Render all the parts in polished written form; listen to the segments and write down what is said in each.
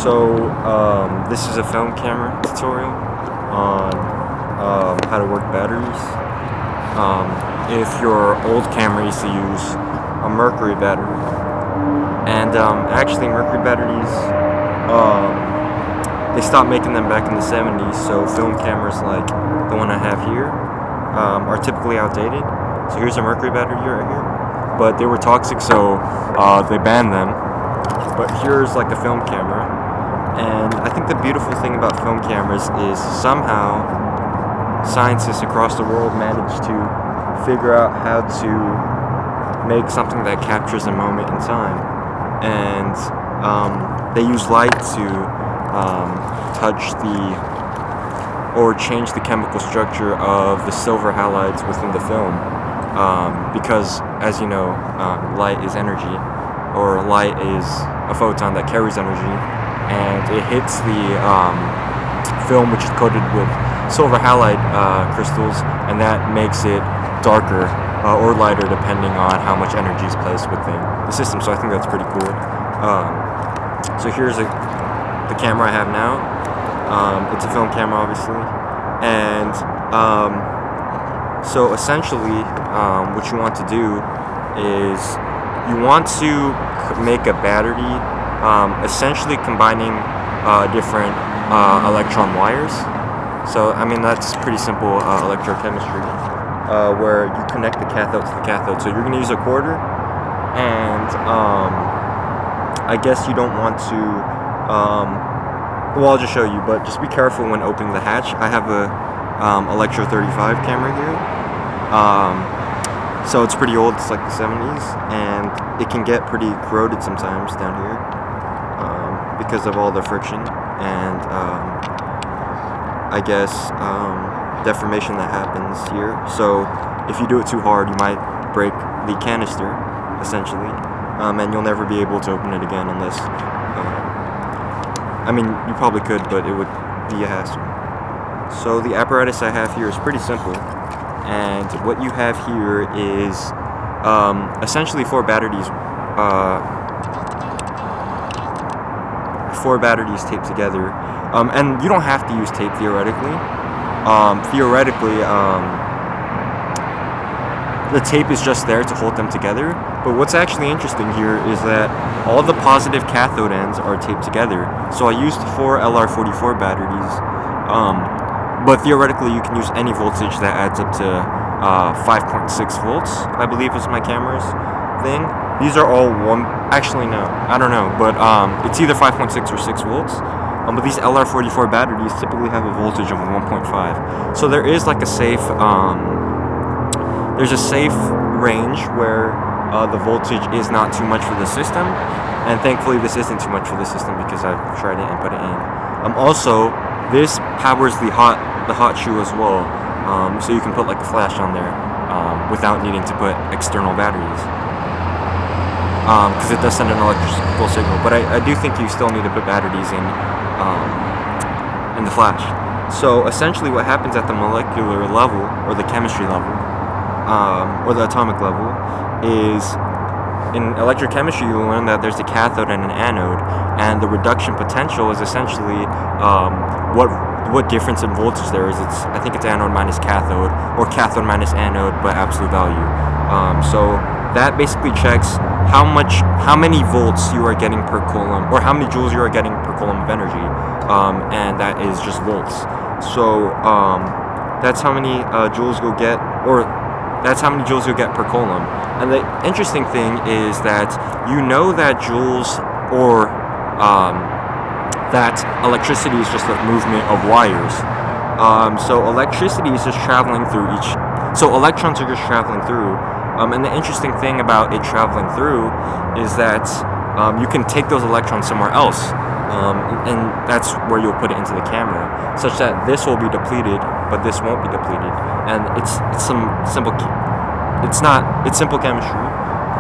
This is a film camera tutorial on how to work batteries. If your old camera used to use a mercury battery, and actually mercury batteries, they stopped making them back in the 70s, so film cameras like the one I have here are typically outdated. So here's a mercury battery right here, but they were toxic, so they banned them. But here's like a film camera, and I think the beautiful thing about film cameras is somehow scientists across the world managed to figure out how to make something that captures a moment in time. And they use light to touch or change the chemical structure of the silver halides within the film. Because, as you know, light is energy, or light is a photon that carries energy, and it hits the film, which is coated with silver halide crystals, and that makes it darker or lighter depending on how much energy is placed within the system. So I think that's pretty cool. So here's the camera I have now. It's a film camera, obviously, and so essentially what you want to do is you want to make a battery, essentially combining different electron wires. So I mean, that's pretty simple electrochemistry, where you connect the cathode to the cathode. So you're going to use a quarter, and I guess you don't want to, well, I'll just show you, but just be careful when opening the hatch. I have a Electro 35 camera here. So it's pretty old, it's like the 70s, and it can get pretty corroded sometimes down here because of all the friction and I guess deformation that happens here. So if you do it too hard, you might break the canister, essentially, and you'll never be able to open it again unless, I mean, you probably could, but it would be a hassle. So the apparatus I have here is pretty simple. And what you have here is essentially four batteries taped together. And you don't have to use tape theoretically. The tape is just there to hold them together. But what's actually interesting here is that all the positive cathode ends are taped together. So I used 4 LR44 batteries. But theoretically, you can use any voltage that adds up to 5.6 volts, I believe is my camera's thing. These are all actually no, I don't know, but it's either 5.6 or 6 volts. But these LR44 batteries typically have a voltage of 1.5. So there is like a safe, there's a safe range where the voltage is not too much for the system. And thankfully this isn't too much for the system because I've tried it and put it in. Also, this powers the hot shoe as well, so you can put like a flash on there without needing to put external batteries, because it does send an electrical signal. But I do think you still need to put batteries in the flash. So essentially what happens at the molecular level, or the chemistry level, or the atomic level, is in electrochemistry you learn that there's a cathode and an anode, and the reduction potential is essentially what difference in voltage there is. I think it's anode minus cathode, or cathode minus anode, but absolute value. So that basically checks how many volts you are getting per coulomb, or how many joules you are getting per coulomb of energy, and that is just volts. So that's how many joules you'll get, or that's how many joules you'll get per coulomb. And the interesting thing is that you know that joules, or that electricity is just a movement of wires. So electricity is just traveling through so electrons are just traveling through. And the interesting thing about it traveling through is that you can take those electrons somewhere else. And that's where you'll put it into the camera, such that this will be depleted, but this won't be depleted. And it's simple chemistry.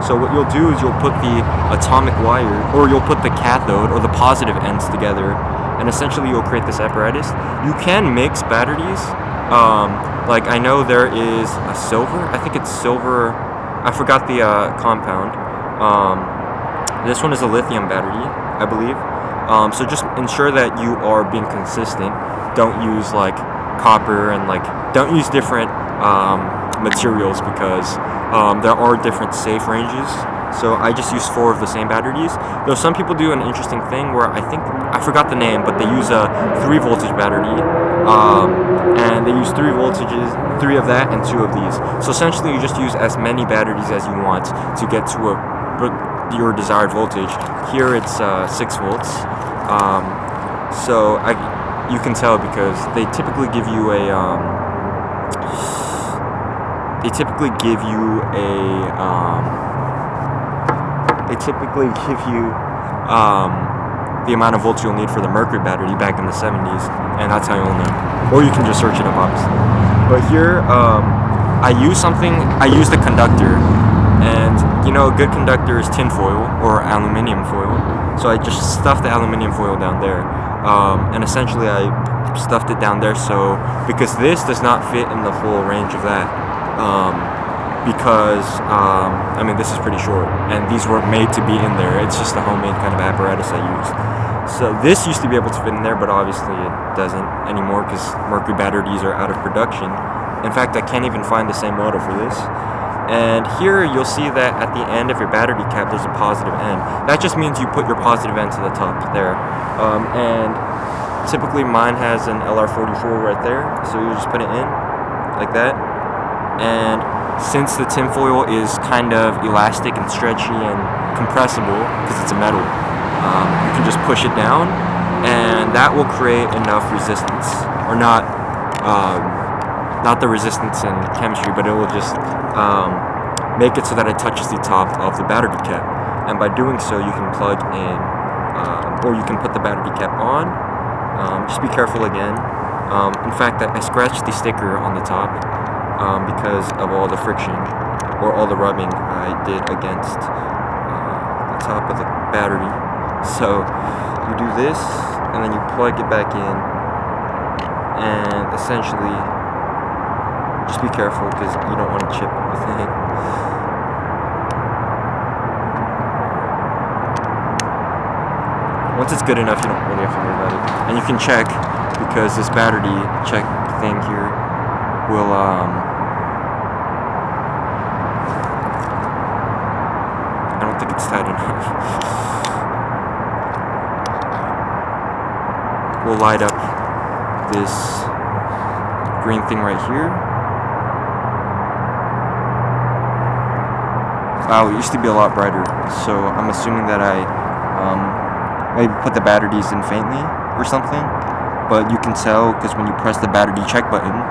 So what you'll do is you'll put the atomic wire, or you'll put the cathode or the positive ends together, and essentially you'll create this apparatus. You can mix batteries. Like I know there is a silver, I think it's silver, I forgot the compound. This one is a lithium battery, I believe. So just ensure that you are being consistent. Don't use like copper and like don't use different materials because there are different safe ranges. So I just use 4 of the same batteries. Though some people do an interesting thing where I forgot the name, but they use a 3 voltage battery, and they use 3 voltages, 3 of that and 2 of these. So essentially, you just use as many batteries as you want to get to your desired voltage. Here it's 6 volts. So you can tell because they typically give you the amount of volts you'll need for the mercury battery back in the 70s, and that's how you'll know. Or you can just search it up, obviously. But here, I use the conductor, and you know, a good conductor is tin foil or aluminium foil. So I just stuffed the aluminium foil down there, and essentially I stuffed it down there because this does not fit in the full range of that. Because I mean, this is pretty short, and these weren't made to be in there. It's just a homemade kind of apparatus I use. So this used to be able to fit in there, but obviously it doesn't anymore because mercury batteries are out of production. In fact, I can't even find the same model for this. And here you'll see that at the end of your battery cap, there's a positive end. That just means you put your positive end to the top there. And typically mine has an LR44 right there, so you just put it in like that. And since the tinfoil is kind of elastic and stretchy and compressible because it's a metal, you can just push it down, and that will create enough resistance, or not the resistance in chemistry, but it will just make it so that it touches the top of the battery cap. And by doing so, you can plug in, or you can put the battery cap on. Just be careful again. In fact, I scratched the sticker on the top. Because of all the friction or all the rubbing I did against the top of the battery. So you do this, and then you plug it back in, and essentially just be careful because you don't want to chip the thing. Once it's good enough, you don't really have to worry about it. And you can check, because this battery check thing here will I don't think it's tight enough. We'll light up this green thing right here. Wow, it used to be a lot brighter, so I'm assuming that I maybe put the batteries in faintly or something. But you can tell because when you press the battery check button,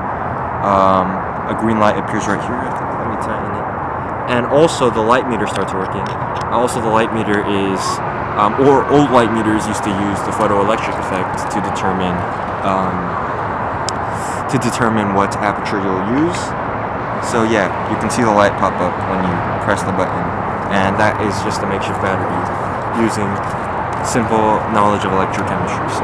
a green light appears right here. Let me tighten it. And also the light meter starts working. Also the light meter is, or old light meters used to use the photoelectric effect to determine what aperture you'll use. So yeah, you can see the light pop up when you press the button. And that is just a makeshift battery using simple knowledge of electrochemistry. So.